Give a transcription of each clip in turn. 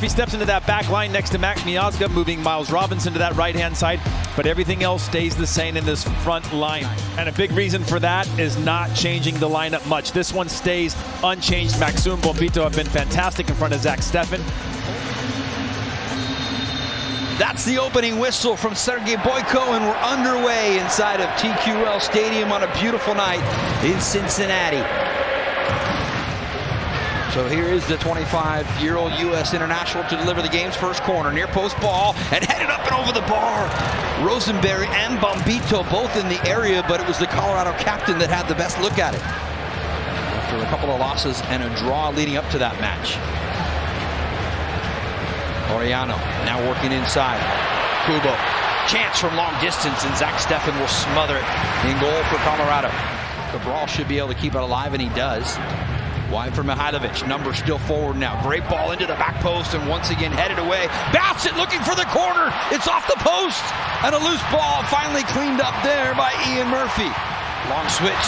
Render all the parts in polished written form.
Murphy steps into that back line next to Mac Miazga, moving Miles Robinson to that right-hand side, but everything else stays the same in this front line. And a big reason for that is not changing the lineup much. This one stays unchanged. Maxu and Bombito have been fantastic in front of Zach Steffen. That's the opening whistle from Sergei Boyko, and we're underway inside of TQL Stadium on a beautiful night in Cincinnati. So here is the 25-year-old U.S. international to deliver the game's first corner. Near post ball and headed up and over the bar. Rosenberry and Bombito both in the area, but it was the Colorado captain that had the best look at it. After a couple of losses and a draw leading up to that match. Oriano now working inside. Kubo. Chance from long distance, and Zach Steffen will smother it in goal for Colorado. Cabral should be able to keep it alive, and he does. Wide for Mihailovic. Number still forward now. Great ball into the back post, and once again headed away. Bassett looking for the corner. It's off the post, and a loose ball finally cleaned up there by Ian Murphy. Long switch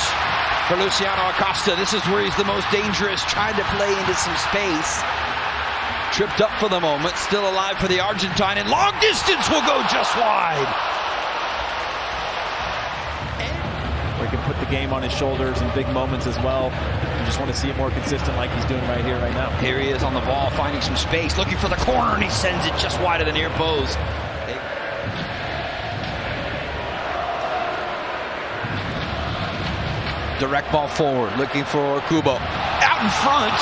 for Luciano Acosta. This is where he's the most dangerous, trying to play into some space. Tripped up for the moment, still alive for the Argentine, and long distance will go just wide. He can put the game on his shoulders in big moments as well. You just want to see it more consistent like he's doing right here, right now. Here he is on the ball, finding some space, looking for the corner, and he sends it just wide of the near post. Direct ball forward, looking for Kubo. Out in front.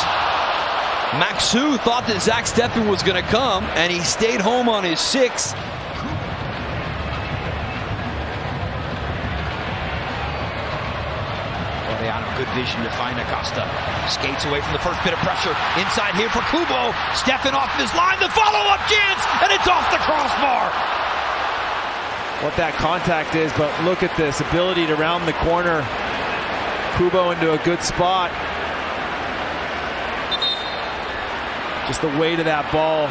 Maxu thought that Zach Steffen was going to come, and he stayed home on his 6. Good vision to find Acosta. Skates away from the first bit of pressure. Inside here for Kubo. Steffen off his line. The follow-up chance, and it's off the crossbar. What that contact is, but look at this ability to round the corner. Kubo into a good spot. Just the weight of that ball,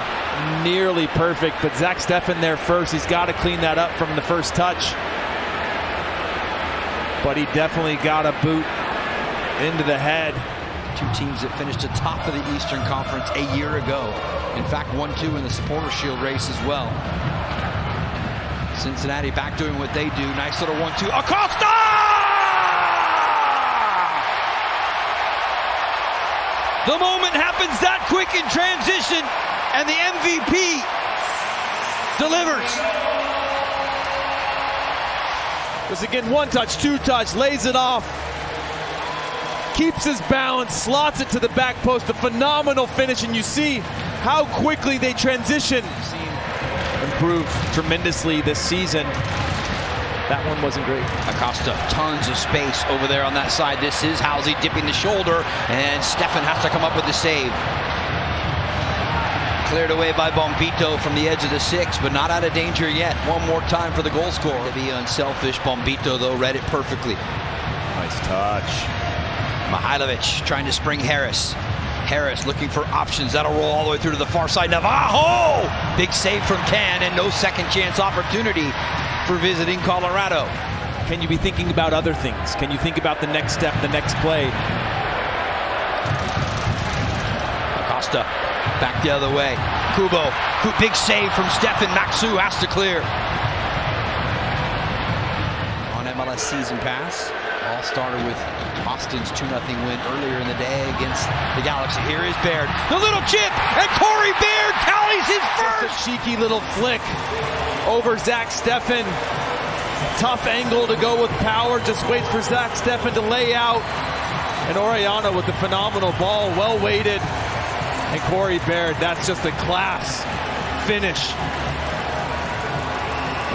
nearly perfect, but Zach Steffen there first. He's got to clean that up from the first touch. But he definitely got a boot into the head. Two teams that finished atop of the Eastern Conference a year ago. In fact, 1-2 in the Supporter Shield race as well. Cincinnati back doing what they do. Nice little 1-2. Acosta! The moment happens that quick in transition, and the MVP delivers. This again, 1 touch, 2 touch, lays it off. Keeps his balance, slots it to the back post. A phenomenal finish, and you see how quickly they transition. Improve tremendously this season. That one wasn't great. Acosta, tons of space over there on that side. This is Halsey dipping the shoulder, and Steffen has to come up with the save. Cleared away by Bombito from the edge of the 6, but not out of danger yet. One more time for the goal scorer. To be unselfish, Bombito, though, read it perfectly. Nice touch. Mihailovic trying to spring Harris. Harris looking for options. That'll roll all the way through to the far side. Navajo! Big save from Can, and no second chance opportunity for visiting Colorado. Can you be thinking about other things? Can you think about the next step, the next play? Acosta back the other way. Kubo, big save from Steffen. Maxu has to clear. On MLS Season Pass. All started with Austin's 2-0 win earlier in the day against the Galaxy. Here is Baird. The little chip, and Corey Baird tallies his first. Just a cheeky little flick over Zach Steffen. Tough angle to go with power. Just waits for Zach Steffen to lay out. And Oriano with the phenomenal ball, well weighted. And Corey Baird, that's just a class finish.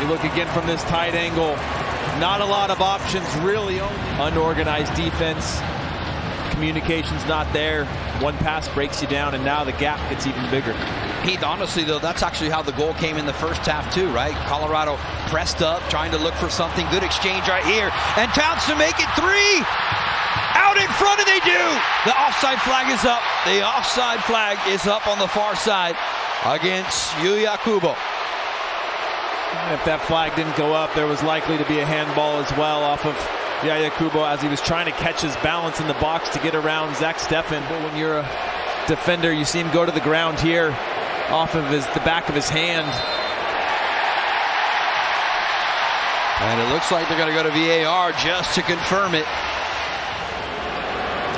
You look again from this tight angle. Not a lot of options, really. Unorganized defense. Communication's not there. One pass breaks you down, and now the gap gets even bigger. Heath, honestly, though, that's actually how the goal came in the first half, too, right? Colorado pressed up, trying to look for something. Good exchange right here. And Towns to make it 3. Out in front, and they do. The offside flag is up. The offside flag is up on the far side against Yuya Kubo. If that flag didn't go up, there was likely to be a handball as well off of Yaya Kubo as he was trying to catch his balance in the box to get around Zach Steffen. But when you're a defender, you see him go to the ground here. off of the back of his hand. And it looks like they're going to go to VAR just to confirm it.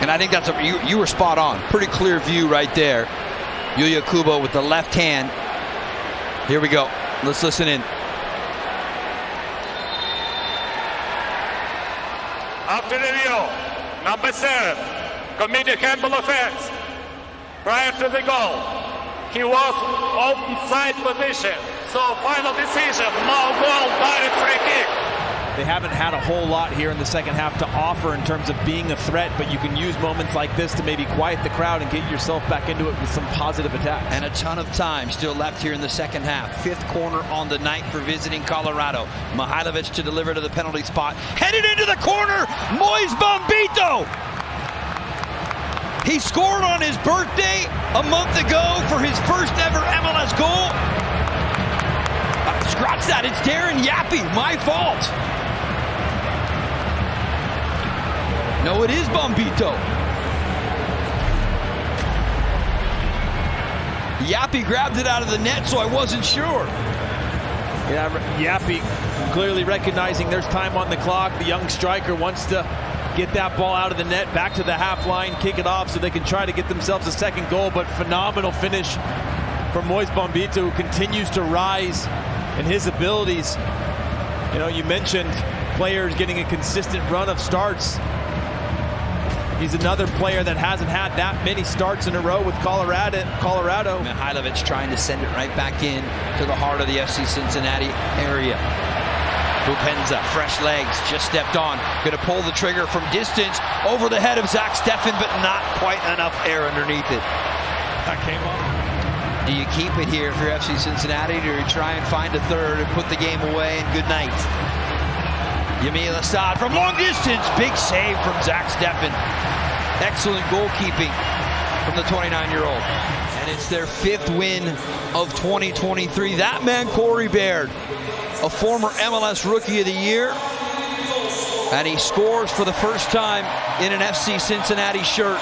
And I think that's you were spot on. Pretty clear view right there. Yuya Kubo with the left hand. Here we go. Let's listen in. After review, number 7, committed handball offense. Prior to the goal, he was offside position. So final decision, no goal, direct free kick. They haven't had a whole lot here in the second half to offer in terms of being a threat, but you can use moments like this to maybe quiet the crowd and get yourself back into it with some positive attacks. And a ton of time still left here in the second half. 5th corner on the night for visiting Colorado. Mihailovic to deliver to the penalty spot. Headed into the corner, Moise Bombito! He scored on his birthday a month ago for his first ever MLS goal. Scratch that, it's Darren Yappy, my fault. No, it is Bombito. Yappy grabbed it out of the net, so I wasn't sure. Yeah, Yappy clearly recognizing there's time on the clock. The young striker wants to get that ball out of the net, back to the half line, kick it off so they can try to get themselves a second goal. But phenomenal finish from Moise Bombito, who continues to rise in his abilities. You know, you mentioned players getting a consistent run of starts. He's another player that hasn't had that many starts in a row with Colorado. Mihailovic trying to send it right back in to the heart of the FC Cincinnati area. Bupenza, fresh legs, just stepped on. Going to pull the trigger from distance over the head of Zach Steffen, but not quite enough air underneath it. That came on. Do you keep it here for FC Cincinnati, or do you try and find a third and put the game away and good night? Yamil Assad from long distance. Big save from Zach Steffen. Excellent goalkeeping from the 29-year-old. And it's their 5th win of 2023. That man, Corey Baird, a former MLS Rookie of the Year. And he scores for the first time in an FC Cincinnati shirt.